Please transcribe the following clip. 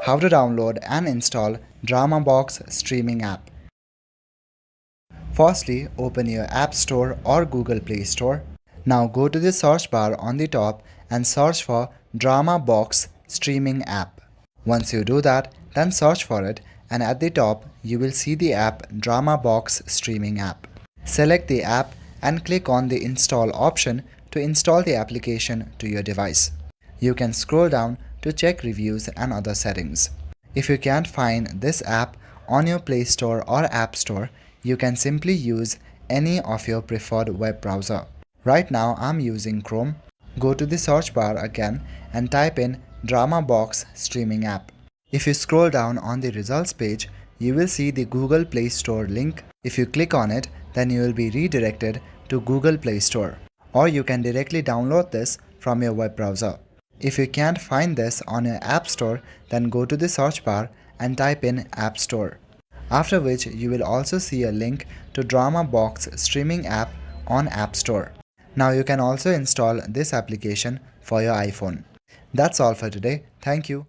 How to download and install DramaBox streaming app. Firstly, open your App Store or Google Play Store. Now go to the search bar on the top and search for DramaBox streaming app. Once you do that, then search for it, and at the top you will see the app DramaBox streaming app. Select the app and click on the install option to install the application to your device. You can scroll down to check reviews and other settings. If you can't find this app on your Play Store or App Store, you can simply use any of your preferred web browser. Right now I'm using Chrome. Go to the search bar again and type in DramaBox streaming app. If you scroll down on the results page, you will see the Google Play Store link. If you click on it, then you will be redirected to Google Play Store. Or you can directly download this from your web browser. If you can't find this on your App Store, then go to the search bar and type in App Store. After which you will also see a link to DramaBox streaming app on App Store. Now you can also install this application for your iPhone. That's all for today. Thank you.